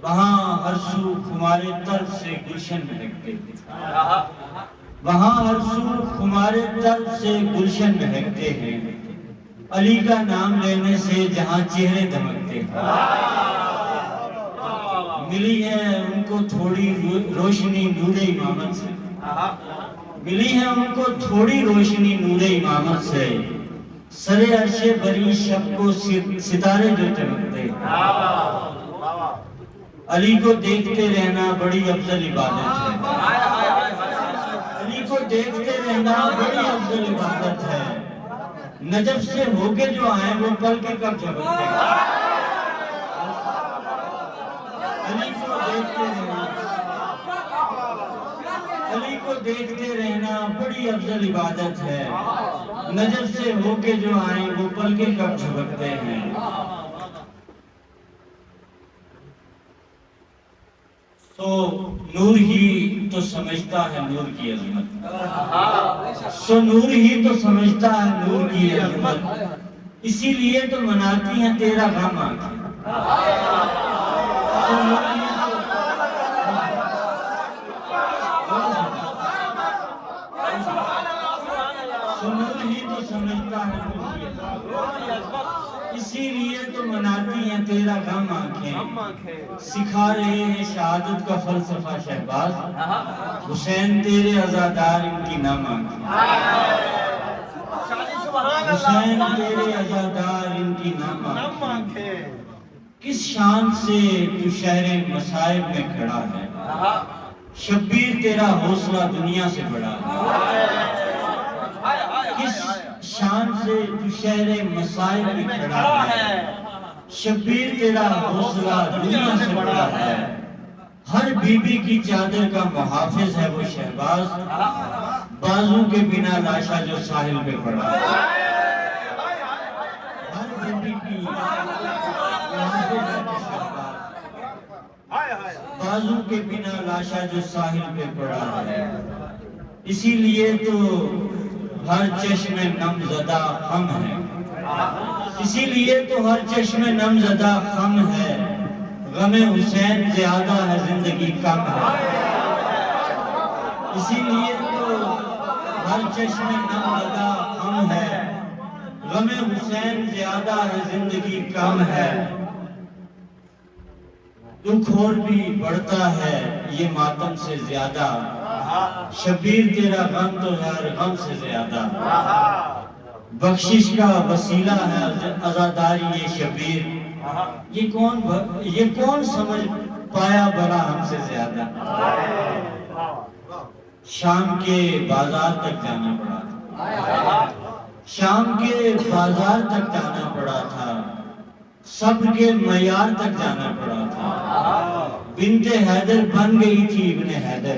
وہاں ہر سو ہمارے طرف سے گلشن مہکتے ہیں، وہاں ہر سو ہمارے طرف سے گلشن مہکتے ہیں، علی کا نام لینے سے جہاں چہرے دمکتے ہیں۔ ملی ہے ان کو تھوڑی روشنی نور امامت سے، ملی ہے ان کو تھوڑی روشنی نور امامت سے، سر عرش بری شب کو ستارے جو چمکتے ہیں۔ علی کو دیکھتے رہنا بڑی افضل عبادت ہے، علی کو دیکھتے رہنا بڑی افضل عبادت ہے، نجف سے ہو کے جو آئیں وہ پل کے کب جھپکتے ہیں۔ علی کو دیکھتے رہنا، علی کو دیکھتے رہنا بڑی افضل عبادت ہے، نجف سے ہو کے جو آئیں وہ پل کے کب جھپکتے ہیں۔ تو نور ہی تو سمجھتا ہے نور کی عظمت، سو نور ہی تو سمجھتا ہے نور کی عظمت، اسی لیے تو مناتی ہیں تیرا غم آنکھیں۔ سو نور ہی تو سمجھتا ہے نور کی عظمت، اسی لیے تو مناتی ہیں تیرا غم آنکھیں، سکھا رہے ہیں شہادت کا فلسفہ شہباز، حسین تیرے عزادار ان کی نہ مانگیں، حسین تیرے عزادار ان کی نہ مانگیں، کس شان سے تو شہر مصائب میں کھڑا ہے، شبیر تیرا حوصلہ دنیا سے بڑا ہے، کس شان سے تو شہر مصائب میں کھڑا ہے، شبیر تیرا حوصلہ دنیا سے بڑا ہے، ہر بی بی کی چادر کا محافظ ہے وہ شہباز، بازو کے بنا لاشا جو ساحل پہ پڑا ہے، ہر بی بی کی محافظ ہے وہ شہباز، بازو کے بنا لاشا جو ساحل پہ پڑا ہے، اسی لیے تو ہر چشم نم زدہ خم ہے، اسی لیے تو ہر چشم نم زدہ خم ہے، غم حسین زیادہ ہے زندگی کم ہے، اسی لیے تو ہر چشم نم زدہ خم ہے، غم حسین زیادہ ہے زندگی کم ہے، دکھ اور بھی بڑھتا ہے یہ ماتم سے زیادہ، شبیر تیرا غم تو ہے ہر غم سے زیادہ، بخشش کا وسیلہ ہے عزاداری یہ شبیر، یہ کون سمجھ پایا بڑا ہم سے زیادہ، شام کے بازار تک جانا پڑا تھا، شام کے بازار تک جانا پڑا تھا، صبر کے معیار تک جانا پڑا تھا، بنت حیدر بن گئی تھی ابن حیدر،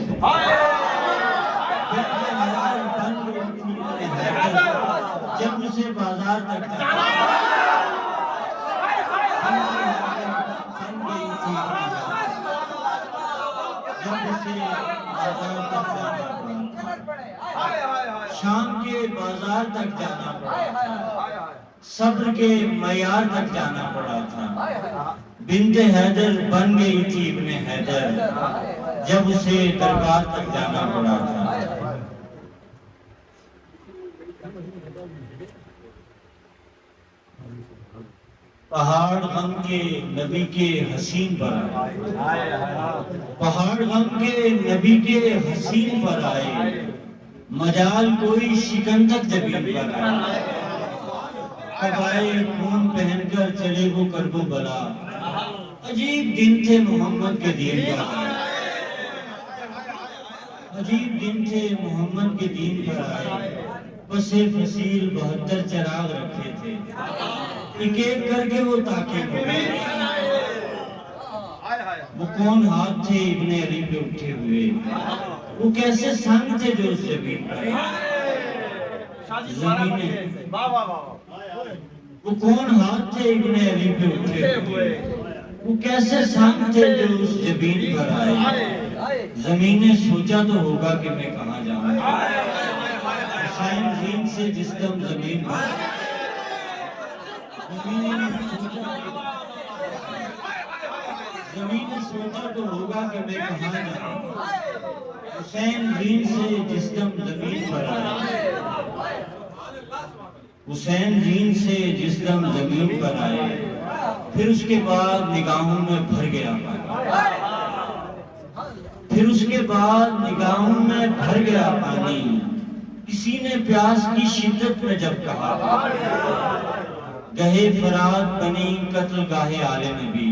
جب اسے بازار تک جانا شام کے بازار تک جانا پڑا تھا، صبر کے معیار تک جانا پڑا تھا، بنت حیدر بن گئی تھی ابن حیدر، جب اسے دربار تک جانا پڑا تھا۔ پہاڑ غم کے نبی کے حسین پر آئے، پہاڑ غم کے نبی کے حسین پر آئے، مجال کوئی شکنجک جبین پر آئے، قبائے خون پہن کر چلے وہ کرب و بلا، عجیب دن تھے محمد کے دین پر آئے، عجیب دن تھے محمد کے دین پر آئے، پسِ فصیل 72 چراغ رکھے تھے، ایک ایک کر کے وہ تاکے ہوئے، وہ کون ہاتھ تھے ابن علی پہ اٹھے ہوئے، وہ کیسے سنگ تھے جو اس زمین پر زمینیں، وہ کون ہاتھ تھے ابن علی پہ اٹھے ہوئے، وہ کیسے سنگ تھے جو اس زمین پر آئے، زمینیں سوچا تو ہوگا کہ میں کہاں جاؤں، حسین زین سے جس دم زمین پر زمین نے سوچا تو ہوگا کہ میں کہاں جاؤں. حسین زین سے جس دم زمین پر آئے, حسین زین سے جس دم زمین پر آئے, پھر اس کے بعد نگاہوں میں بھر گیا پانی, پھر اس کے بعد نگاہوں میں بھر گیا پانی. کسی نے پیاس کی شدت میں جب کہا, گہے فرات بنی قتل گاہے عالم نبی.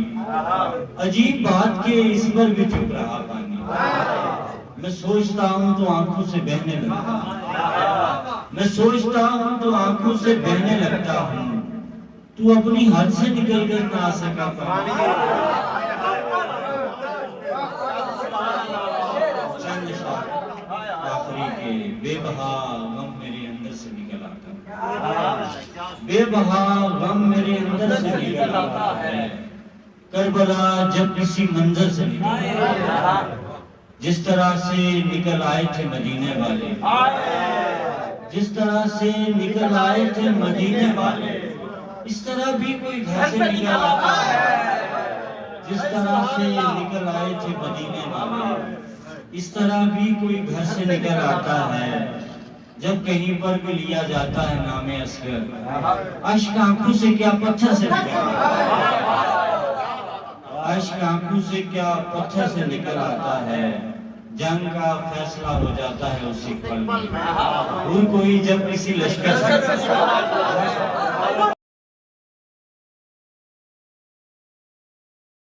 عجیب بات کہ اس پر بھی چپ رہا پانی. میں سوچتا ہوں تو آنکھوں سے بہنے لگتا ہوں, میں سوچتا ہوں تو آنکھوں سے بہنے لگتا ہوں. تو اپنی حد سے نکل کر نہ آ سکا پانی. چند اشعار آخری کے. بے بہا غم میرے اندر سے نکل آتا, بے بہا غم میرے اندر سے نکل آتا ہے. کربلا جب کسی منظر سے نکل, جس طرح سے نکل آئے تھے مدینے والے, جس طرح سے نکل آئے تھے مدینے والے, اس طرح بھی کوئی گھر سے نکل آتا ہے. جس طرح سے نکل آئے تھے مدینے والے, اس طرح بھی کوئی گھر سے نکل آتا ہے. جب کہیں پر بھی لیا جاتا ہے نام اصغر, اشک آنکھوں سے کیا پتھر سے نکل آتا ہے, اشک آنکھوں سے کیا پتھر سے نکل آتا ہے. جنگ کا فیصلہ ہو جاتا ہے اسی پل میں, کوئی جب کسی لشکر سے